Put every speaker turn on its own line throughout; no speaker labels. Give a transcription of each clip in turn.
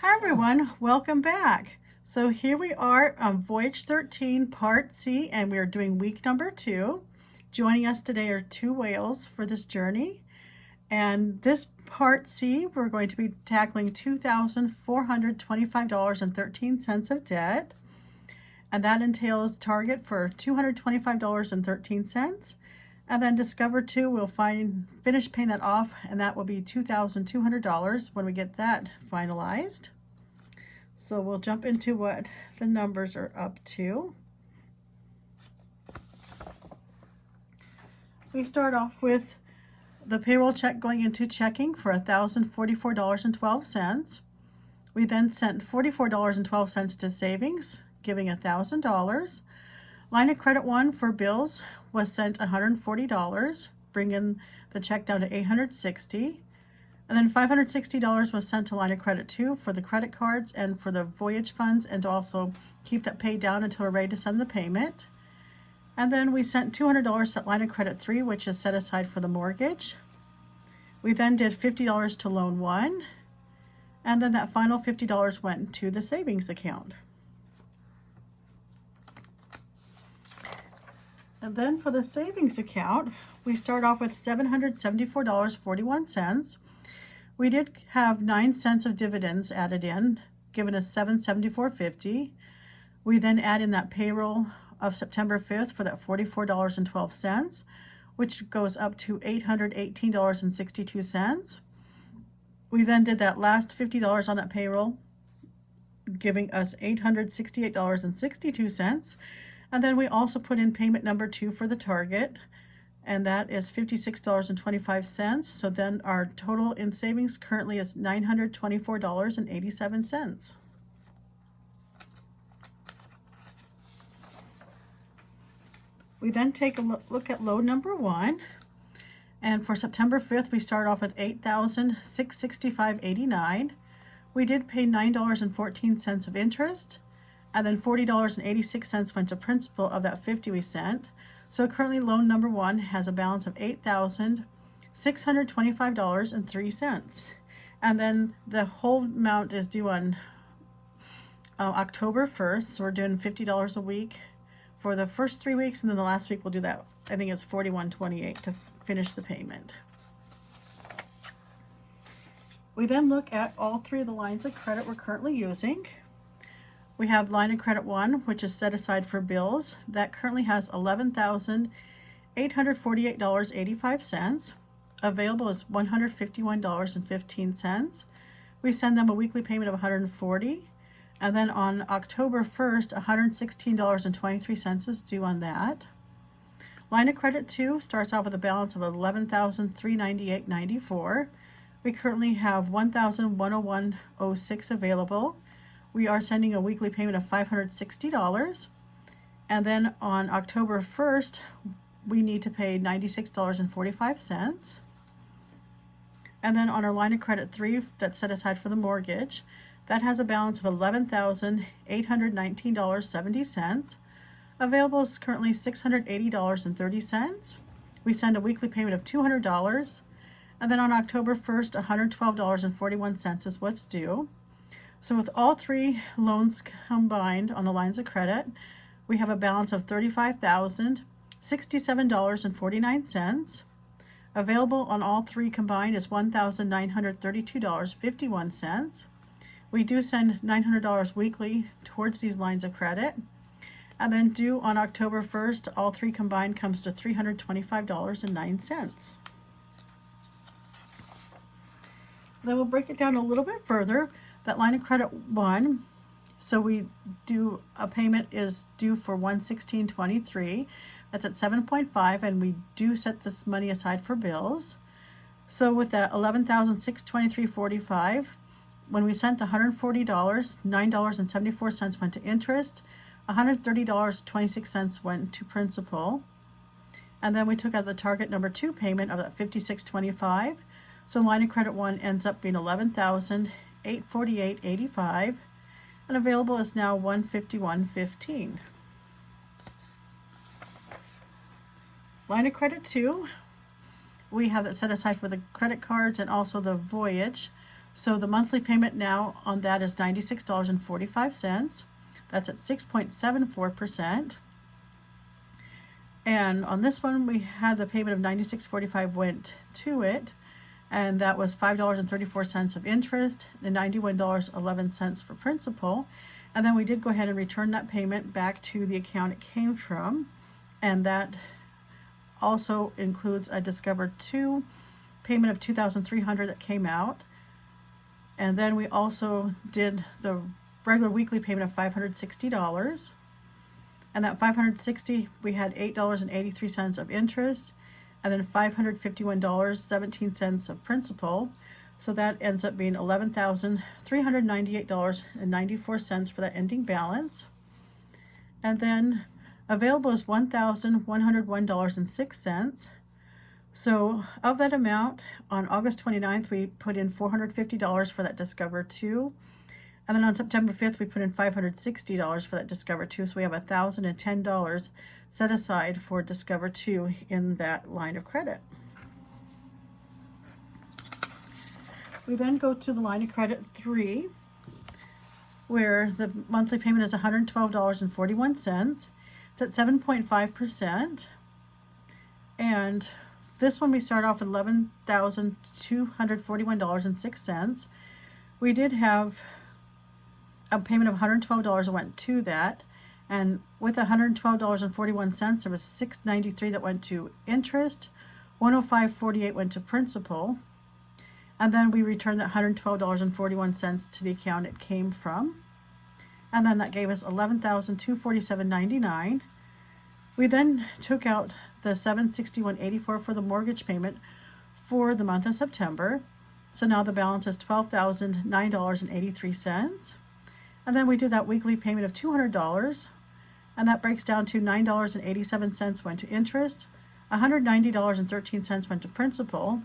Hi everyone, welcome back. So here we are on Voyage 13 Part C, and we are doing week number 2. Joining us today are two whales for this journey. And this Part C, we're going to be tackling $2,425.13 of debt. And that entails target for $225.13. And then Discover 2, we'll finish paying that off, and that will be $2,200 when we get that finalized. So we'll jump into what the numbers are up to. We start off with the payroll check going into checking for $1,044.12. We then sent $44.12 to savings, giving $1,000. Line of credit 1 for bills was sent $140, bringing the check down to $860. And then $560 was sent to line of credit 2 for the credit cards and for the Voyage funds, and to also keep that paid down until we're ready to send the payment. And then we sent $200 to line of credit 3, which is set aside for the mortgage. We then did $50 to loan 1, and then that final $50 went to the savings account. And then for the savings account, we start off with $774.41. We did have 9 cents of dividends added in, giving us $774.50. We then add in that payroll of September 5th for that $44.12, which goes up to $818.62. We then did that last $50 on that payroll, giving us $868.62. And then we also put in payment number 2 for the target, and that is $56.25. So then our total in savings currently is $924.87. We then take a look at load number 1. And for September 5th, we start off with $8,665.89. We did pay $9.14 of interest, and then $40.86 went to principal of that $50 we sent. So currently loan number 1 has a balance of $8,625.03. And then the whole amount is due on October 1st. So we're doing $50 a week for the first 3 weeks, and then the last week we'll do that. I think it's $41.28 to finish the payment. We then look at all 3 of the lines of credit we're currently using. We have line of credit 1, which is set aside for bills. That currently has $11,848.85. Available is $151.15. We send them a weekly payment of $140. And then on October 1st, $116.23 is due on that. Line of credit 2 starts off with a balance of $11,398.94. We currently have $1,101.06 available. We are sending a weekly payment of $560. And then on October 1st, we need to pay $96.45. And then on our line of credit 3 that's set aside for the mortgage, that has a balance of $11,819.70. Available is currently $680.30. We send a weekly payment of $200. And then on October 1st, $112.41 is what's due. So with all 3 loans combined on the lines of credit, we have a balance of $35,067.49. Available on all 3 combined is $1,932.51. We do send $900 weekly towards these lines of credit. And then due on October 1st, all 3 combined comes to $325.09. Then we'll break it down a little bit further. That line of credit 1, so we do a payment is due for $116.23. That's at 7.5, and we do set this money aside for bills. So with that $11,623.45, when we sent the $140, $9.74 went to interest, $130.26 went to principal. And then we took out the target number 2 payment of that $56.25. So line of credit 1 ends up being $11,848.85, and available is now $151.15. Line of credit 2, we have it set aside for the credit cards and also the Voyage. So the monthly payment now on that is $96.45. That's at 6.74%. And on this one, we had the payment of $96.45 went to it, and that was $5.34 of interest and $91.11 for principal. And then we did go ahead and return that payment back to the account it came from, and that also includes a Discover 2 payment of $2,300 that came out. And then we also did the regular weekly payment of $560. And that $560, we had $8.83 of interest, and then $551.17 of principal. So that ends up being $11,398.94 for that ending balance. And then available is $1,101.06. So of that amount, on August 29th, we put in $450 for that Discover 2. And then on September 5th, we put in $560 for that Discover 2. So we have $1,010 set aside for Discover 2 in that line of credit. We then go to the line of credit 3, where the monthly payment is $112.41. It's at 7.5%. And this one we start off with $11,241.06. We did have a payment of $112 went to that, and with $112.41 there was $693 that went to interest, $105.48 went to principal, and then we returned that $112.41 to the account it came from, and then that gave us $11,247.99. We then took out the $761.84 for the mortgage payment for the month of September. So now the balance is $12,009.83. And then we did that weekly payment of $200, and that breaks down to $9.87 went to interest, $190.13 went to principal,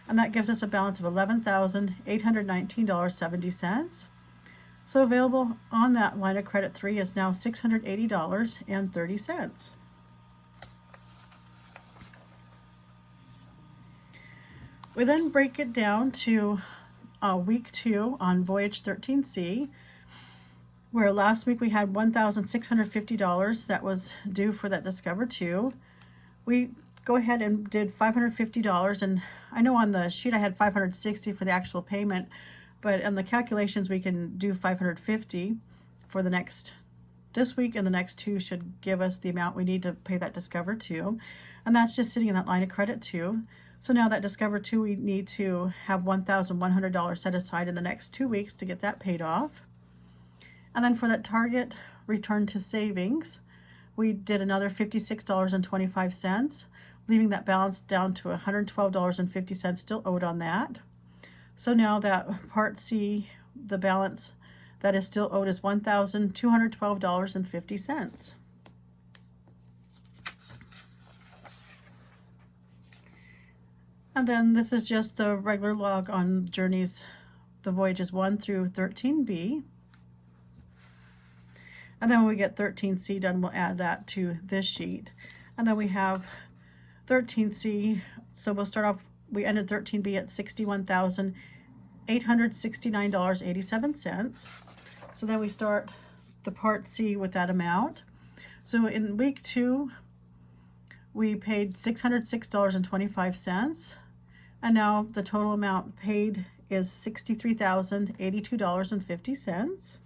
and that gives us a balance of $11,819.70. So available on that line of credit 3 is now $680.30. We then break it down to week 2 on Voyage 13C, where last week we had $1,650 that was due for that Discover 2. We go ahead and did $550, and I know on the sheet I had $560 for the actual payment, but in the calculations we can do $550 for this week, and the next 2 should give us the amount we need to pay that Discover 2, and that's just sitting in that line of credit 2. So now that Discover 2, we need to have $1,100 set aside in the next 2 weeks to get that paid off. And then for that target return to savings, we did another $56.25, leaving that balance down to $112.50 still owed on that. So now that Part C, the balance that is still owed is $1,212.50. And then this is just the regular log on journeys, the voyages 1 through 13B. And then when we get 13C done, we'll add that to this sheet. And then we have 13C, so we'll start off, we ended 13B at $61,869.87. So then we start the Part C with that amount. So in week 2, we paid $606.25. And now the total amount paid is $63,082.50.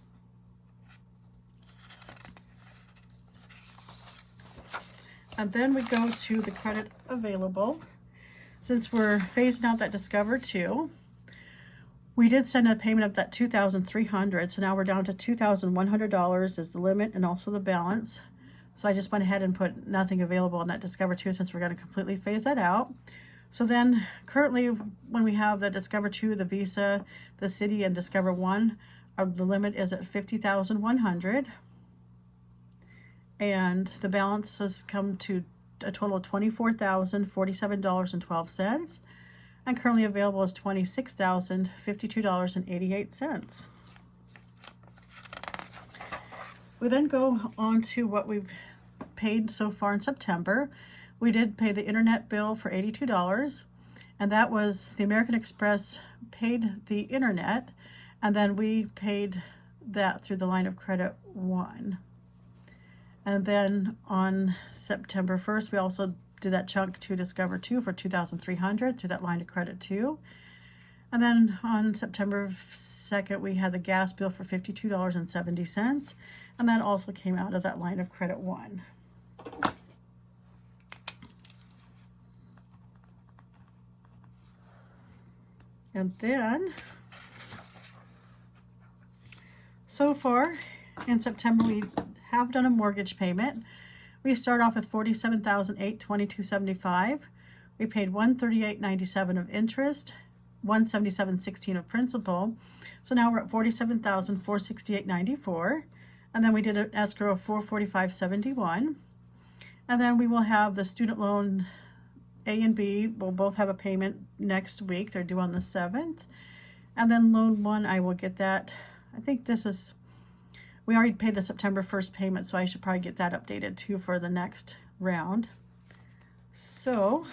And then we go to the credit available. Since we're phasing out that Discover 2, we did send a payment of that $2,300, so now we're down to $2,100 is the limit and also the balance. So I just went ahead and put nothing available on that Discover 2 since we're going to completely phase that out. So then currently when we have the Discover 2, the Visa, the City, and Discover 1, the limit is at $50,100. And the balance has come to a total of $24,047.12. And currently available is $26,052.88. We then go on to what we've paid so far in September. We did pay the internet bill for $82, and that was the American Express paid the internet, and then we paid that through the line of credit 1. And then on September 1st, we also did that chunk to Discover 2 for $2,300 through that line of credit 2. And then on September 2nd, we had the gas bill for $52.70, and that also came out of that line of credit 1. And then, so far in September, we have done a mortgage payment. We start off with $47,822.75. We paid $138.97 of interest, $177.16 of principal. So now we're at $47,468.94. And then we did an escrow of $445.71. And then we will have the student loan A and B will both have a payment next week. They're due on the 7th. And then loan 1, I will get that. I think this is, we already paid the September 1st payment, so I should probably get that updated too for the next round. So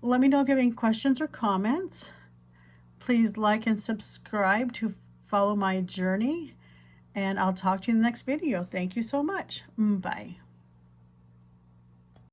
let me know if you have any questions or comments. Please like and subscribe to follow my journey, and I'll talk to you in the next video. Thank you so much. Bye.